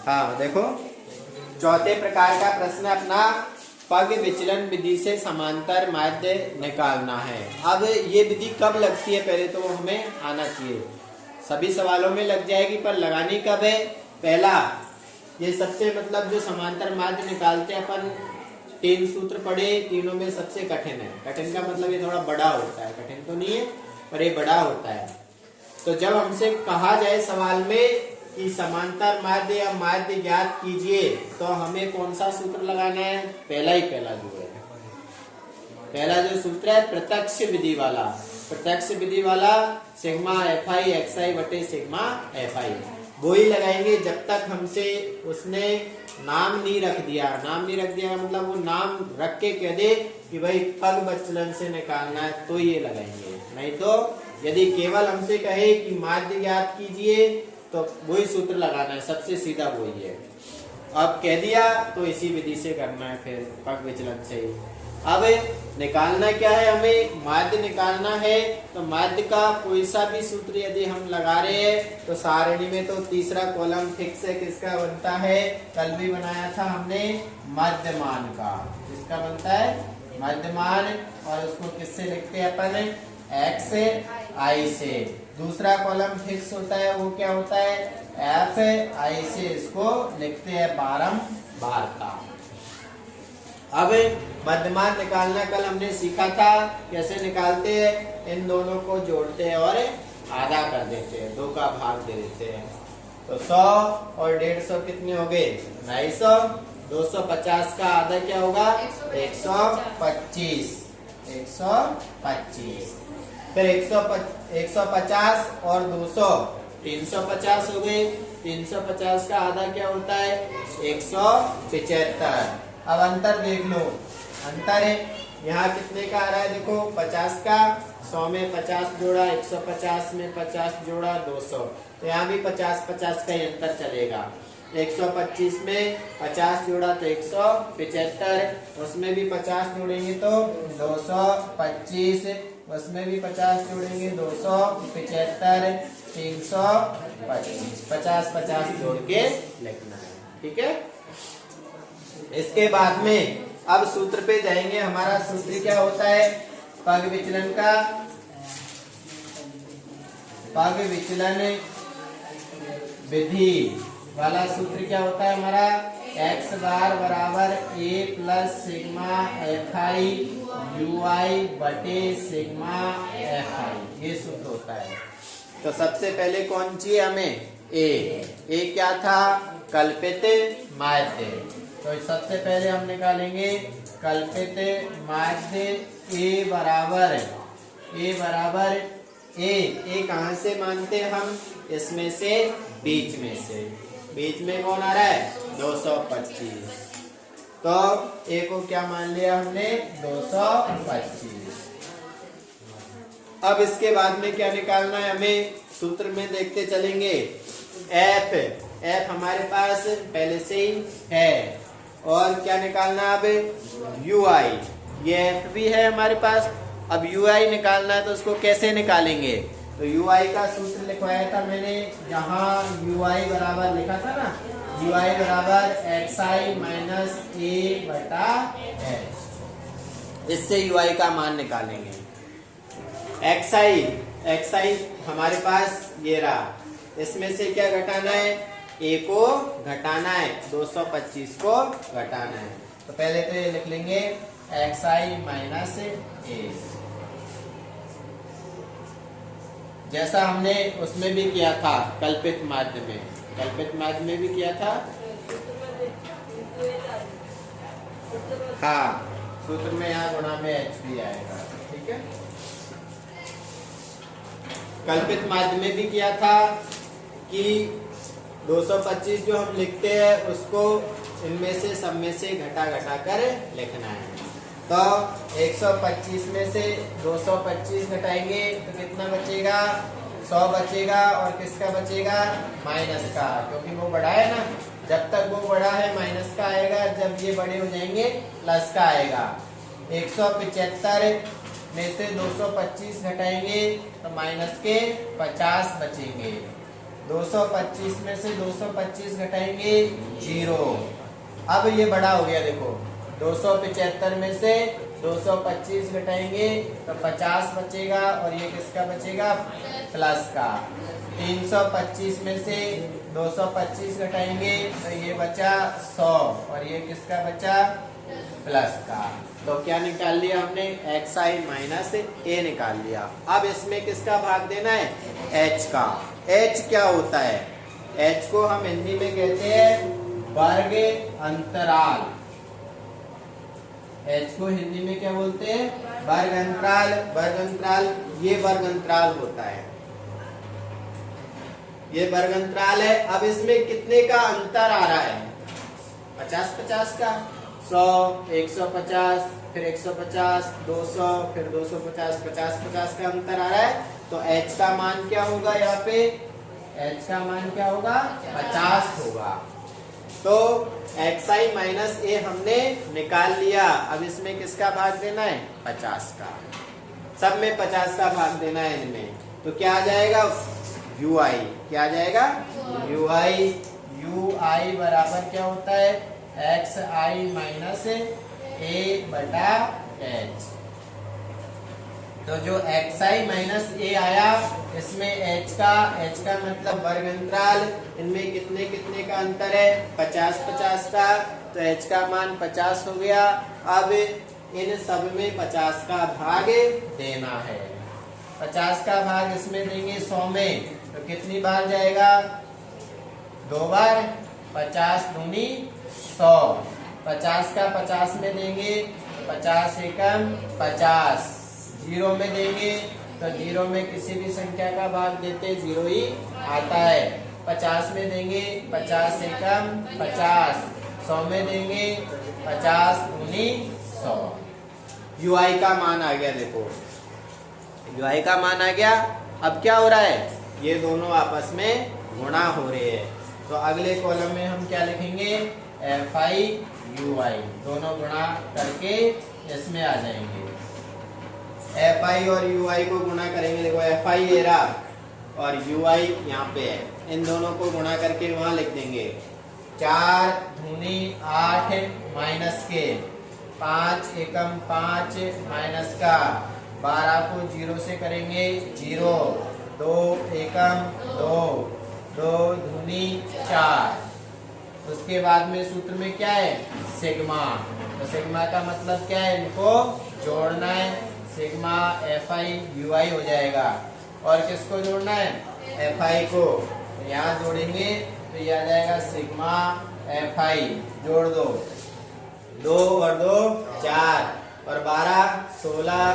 हाँ देखो, चौथे प्रकार का प्रश्न अपना पग विचलन विधि से समांतर माध्य निकालना है। अब ये विधि कब लगती है पहले तो वो हमें आना चाहिए। सभी सवालों में लग जाएगी पर लगानी कब है? पहला, ये सबसे मतलब जो समांतर माध्य निकालते हैं अपन, 3 सूत्र पढ़े, तीनों में सबसे कठिन है। कठिन का मतलब ये थोड़ा बड़ा होता है, कठिन तो नहीं है पर ये बड़ा होता है। तो जब हमसे कहा जाए सवाल में कि समांतर माध्य या माध्य ज्ञात कीजिए, तो हमें कौन सा सूत्र लगाना है? पहला जो है, पहला जो सूत्र है प्रत्यक्ष विधि वाला। प्रत्यक्ष विधि वाला सिग्मा FI XI बटे सिग्मा FI, वो ही लगाएंगे जब तक हमसे उसने नाम नहीं रख दिया। नाम नहीं रख दिया मतलब वो नाम रख के कह दे कि भाई पग विचलन से निकालना है, तो ये लगाएंगे। नहीं तो यदि केवल हमसे कहे कि माध्य ज्ञात कीजिए तो वही सूत्र लगाना है, सबसे सीधा वही है। अब कह दिया तो इसी विधि से करना है, फिर पग विचलन से। अब निकालना क्या है? हमें माध्य निकालना है। तो माध्य का कोई सा भी सूत्र यदि हम लगा रहे हैं तो सारणी में तो तीसरा कॉलम फिक्स है। किसका बनता है? कल भी बनाया था हमने, मध्यमान का। किसका बनता है? मध्यमान। और उसको किससे लिखते हैं अपन? XI से। दूसरा कॉलम फिक्स होता है, वो क्या होता है? FI से। इसको लिखते हैं बारंबारता। अब मध्यमान निकालना कल हमने सीखा था, कैसे निकालते हैं? इन दोनों को जोड़ते हैं और आधा कर देते हैं, 2 का भाग दे देते हैं। तो 100 और 150 कितने हो गए? 250। 250 का आधा क्या होगा? 125। 125। फिर 150 और 200 350 हो गए। 350 का आधा क्या होता है? 175। अब अंतर देख लो, अंतर है यहाँ कितने का आ रहा है? देखो 50 का, 100 में 50 जोड़ा, 150 में 50 जोड़ा, 200। तो यहाँ भी 50-50 का ही अंतर चलेगा। 125 में 50 जोड़ा तो 175, उसमें भी 50 जोड़ेंगे तो 225, उसमें भी 50 जोड़ेंगे 275, 325। 50-50 जोड़ के लिखना है, ठीक है। इसके बाद में अब सूत्र पे जाएंगे। हमारा सूत्र क्या होता है पग विचलन का? पग विचलन विधि वाला सूत्र क्या होता है हमारा? x बार बराबर a plus sigma FI UI बटे सिग्मा FI, ये सूत्र होता है। तो सबसे पहले कौन चाहिए हमें? a क्या था? कल्पित माध्य। तो सबसे पहले हम निकालेंगे कल्पित माध्य a बराबर a कहाँ से मानते हैं हम? इसमें से बीच में से। बीच में कौन आ रहा है? 225। तो a को क्या मान लिया हमने? 225। अब इसके बाद में क्या निकालना है हमें? सूत्र में देखते चलेंगे। f हमारे पास पहले से ही है। और क्या निकालना? अब UI, ये f भी है हमारे पास। अब UI निकालना है तो उसको कैसे निकालेंगे? तो UI का सूत्र लिखवाया था मैंने, जहां UI बराबर लिखा था ना, UI बराबर XI माइनस A बटा H। इससे UI का मान निकालेंगे। XI हमारे पास ये रहा, इसमें से क्या घटाना है? A को घटाना है, 225 को घटाना है। तो पहले तो ये लिख लेंगे XI माइनस A, जैसा हमने उसमें भी किया था कल्पित माध्य में। कल्पित माध्य में भी किया था। हाँ, सूत्र में यहाँ गुणा में H भी आएगा, ठीक है। कल्पित माध्य में भी किया था कि 225 जो हम लिखते हैं उसको इनमें से सब में से घटा कर लिखना है। तो 125 में से 225 घटाएंगे तो कितना बचेगा? 100 बचेगा। और किसका बचेगा? माइनस का, क्योंकि वो बड़ा है ना। जब तक वो बड़ा है माइनस का आएगा, जब ये बड़े हो जाएंगे प्लस का आएगा। 175 में से 225 घटाएंगे तो माइनस के 50 बचेंगे। 225 में से 225 घटाएंगे 0। अब ये बड़ा हो गया, देखो 275 में से 225 घटाएंगे तो 50 बचेगा, और ये किसका बचेगा, प्लस का। 325 में से 225 घटाएंगे तो ये बचा 100, और ये किसका बचा, प्लस का। तो क्या निकाल लिया हमने, xi माइनस a निकाल लिया। अब इसमें किसका भाग देना है, h का। h क्या होता है, h को हम हिंदी में कहते हैं वर्ग अंतराल। h को हिंदी में क्या बोलते हैं, वर्ग अंतराल। वर्ग अंतराल, ये वर्ग अंतराल होता है, ये वर्ग अंतराल है। अब इसमें कितने का अंतर आ रहा है, 50-50 का, 100, 150, फिर 150, 200, फिर 250, 50-50 का अंतर आ रहा है। तो h का मान क्या होगा, यहाँ पे h का मान क्या होगा, 50 होगा। तो xi माइनस a हमने निकाल लिया। अब इसमें किसका भाग देना है, 50 का। सब में 50 का भाग देना है इनमें। तो क्या आ जाएगा, ui, क्या आ जाएगा, ui बराबर क्या होता है, xi माइनस a बटा h। तो जो xi माइनस a आया, इसमें h का मतलब वर्ग अंतराल, इनमें कितने कितने का अंतर है, 50-50 का। तो h का मान 50 हो गया। अब इन सब में 50 का भाग देना है। 50 का भाग इसमें देंगे 100 में, तो कितनी बार जाएगा, 2 बार। 50 दूनी 100। 50 का 50 में देंगे, 50 एकम 50। 0 में देंगे तो 0 में किसी भी संख्या का भाग देते 0 ही आता है। 50 में देंगे, 50 एकम 50। 100 में देंगे, 50 दूनी 100। ui का मान आ गया, देखो ui का मान आ गया। अब क्या हो रहा है, ये दोनों आपस में गुणा हो रहे हैं। तो अगले कॉलम में हम क्या लिखेंगे, fi ui, दोनों गुणा करके इसमें आ जाएंगे। fi और ui को गुणा करेंगे, देखो fi ये रहा और ui यहाँ पे है, इन दोनों को गुणा करके वहां लिख देंगे। 4 दूनी 8 माइनस के 5 एकम 5 माइनस का 12 को 0 से करेंगे 0। 2 एकम 2, 2 दूनी 4। उसके बाद में सूत्र में क्या है, सिग्मा। तो सिग्मा का मतलब क्या है, इनको जोड़ना है। सिग्मा fi ui हो जाएगा। और किसको जोड़ना है, fi को। तो यहाँ जोड़ेंगे तो ये आ जाएगा सिग्मा fi, जोड़ दो, 2 और 2 4, और 12 16,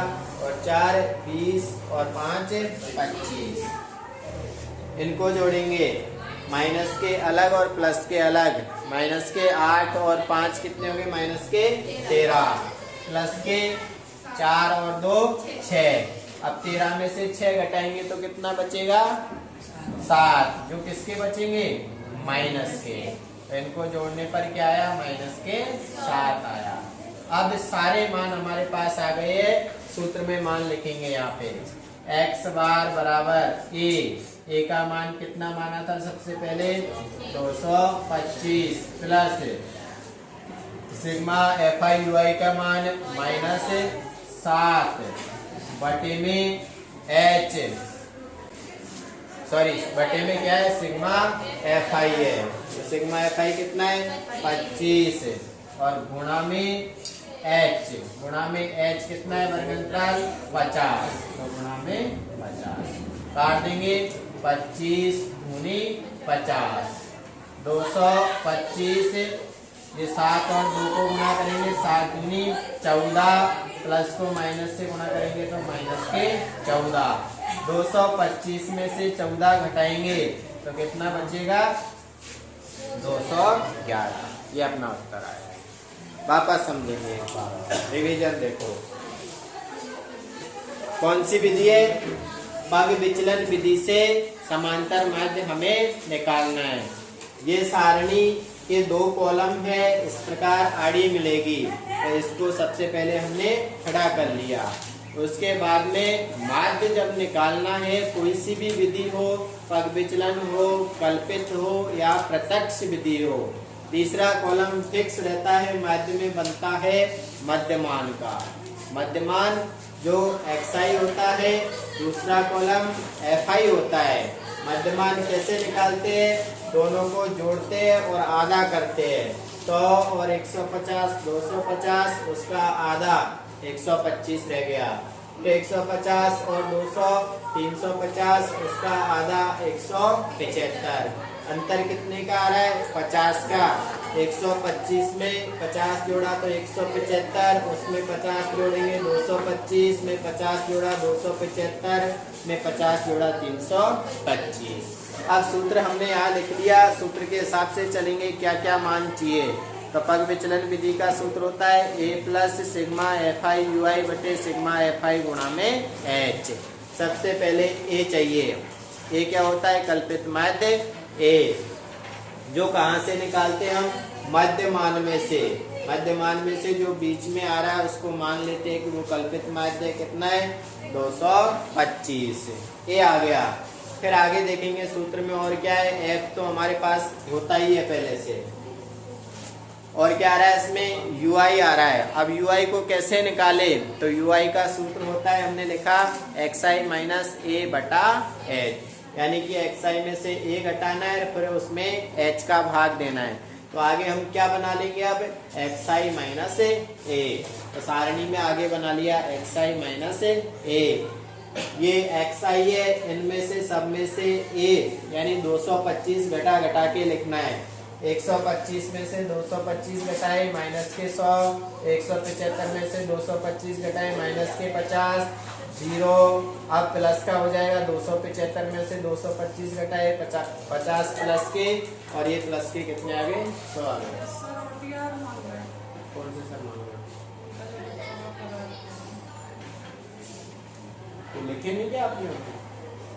और 4 20, और 5 25। इनको जोड़ेंगे, माइनस के अलग और प्लस के अलग। माइनस के 8 और 5 कितने होंगे, माइनस के 13, प्लस के 4 और 2 6। अब 13 में से 6 घटाएंगे तो कितना बचेगा, 7, जो किसके बचेंगे, माइनस के। तो इनको जोड़ने पर क्या आया, माइनस के 7 आया। अब सारे मान हमारे पास आ गए हैं। सूत्र में मान लिखेंगे यहाँ पे, x बार बराबर a का मान कितना माना था सबसे पहले, 225 प्लस सिग्मा fi ui का मान माइनस 7 बटे में h, सॉरी बटे में क्या है, सिग्मा fi है। तो सिग्मा fi कितना है, 25, और गुणा में h, गुणा में h कितना है, वर्ग अंतराल 50। तो गुणा में 50 काट देंगे, 25 दूनी 50, 225। ये 7 और 2 को गुणा करेंगे, 7 दूनी 14, प्लस को माइनस से गुणा करेंगे तो माइनस के 14। 225 में से 14 घटाएंगे तो कितना बचेगा, 211। ये अपना उत्तर आया। वापस समझेंगे एक बार, रिवीजन देखो। कौन सी विधि है, पग विचलन विधि से समांतर माध्य हमें निकालना है। ये सारणी के 2 कॉलम है, इस प्रकार आड़ी मिलेगी। तो इसको सबसे पहले हमने खड़ा कर लिया। उसके बाद में माध्य जब निकालना है, कोई सी भी विधि हो, पग विचलन हो, कल्पित हो या प्रत्यक्ष विधि हो, तीसरा कॉलम फिक्स रहता है, माध्य में बनता है मध्यमान का। मध्यमान जो xi होता है, दूसरा कॉलम fi होता है। मध्यमान कैसे निकालते हैं? दोनों को जोड़ते हैं और आधा करते हैं। 100 और 150 250, उसका आधा 125 रह गया। 150 और 200 350, उसका आधा 175। अंतर कितने का आ रहा है? 50 का। 125 में 50 जोड़ा तो 175, उसमें 50 जोड़ेंगे 225, में 50 जोड़ा 275, में 50 जोड़ा 325। अब सूत्र हमने यहाँ लिख लिया, सूत्र के हिसाब से चलेंगे क्या क्या मान चाहिए। तो पग विचलन विधि का सूत्र होता है a plus sigma fi ui बटे सिग्मा fi गुणा में h। सबसे पहले a चाहिए। a क्या होता है? कल्पित माध्य a, जो कहाँ से निकालते हैं हम? मध्यमान में से। मध्यमान में से जो बीच में आ रहा है उसको मान लेते हैं कि वो कल्पित माध्य कितना है? 225। a आ गया। फिर आगे देखेंगे सूत्र में और क्या है। f तो हमारे पास होता ही है पहले से, और क्या आ रहा है इसमें? ui आ रहा है। अब ui को कैसे निकाले? तो ui का सूत्र होता है, हमने लिखा xi माइनस a बटा h, यानी कि xi में से a घटाना है, फिर उसमें h का भाग देना है। तो आगे हम क्या बना लेंगे अब? xi minus a। तो सारणी में आगे बना लिया xi माइनस a। ये xi है, इनमें से सब में से a, यानी 225 घटा घटा के लिखना है। 125 में से 225 घटाए माइनस के 100, 175 में से 225 घटाए माइनस के 50, 0। अब प्लस का हो जाएगा, 275 में से 225 घटाए 50 प्लस के, और ये प्लस के कितने आ गए? 100 आ गए। कौन से सर मांग रहे? तो लिखे नहीं क्या आपने?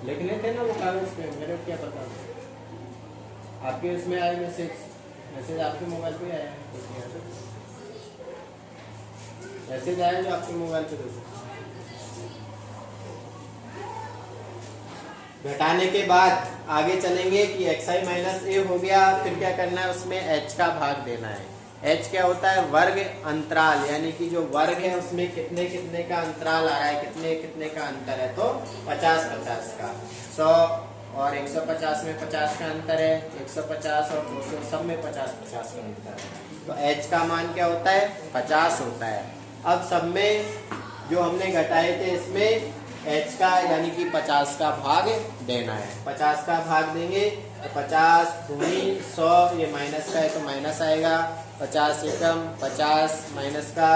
लिख लेते ना वो कागज पे, मेरे को क्या पता। आपके उसमें आए मैसेज आपके मोबाइल पे आया है, मैसेज आया जो आपके मोबाइल पे देखो। घटाने के बाद आगे चलेंगे कि xi माइनस a हो गया। फिर क्या करना है? उसमें h का भाग देना है। h क्या होता है? वर्ग अंतराल, यानी कि जो वर्ग है उसमें कितने कितने का अंतराल आ रहा है, कितने कितने का अंतर है। तो 50-50 का। 100 और 150 में 50 का अंतर है, 150 और 200 सब में 50-50 का अंतर है। तो h का मान क्या होता है? 50 होता है। अब सब में जो हमने घटाए थे इसमें h का यानी कि 50 का भाग देना है। 50 का भाग देंगे तो 50 दूनी 100, ये माइनस का है तो माइनस आएगा। 50 एकम 50 माइनस का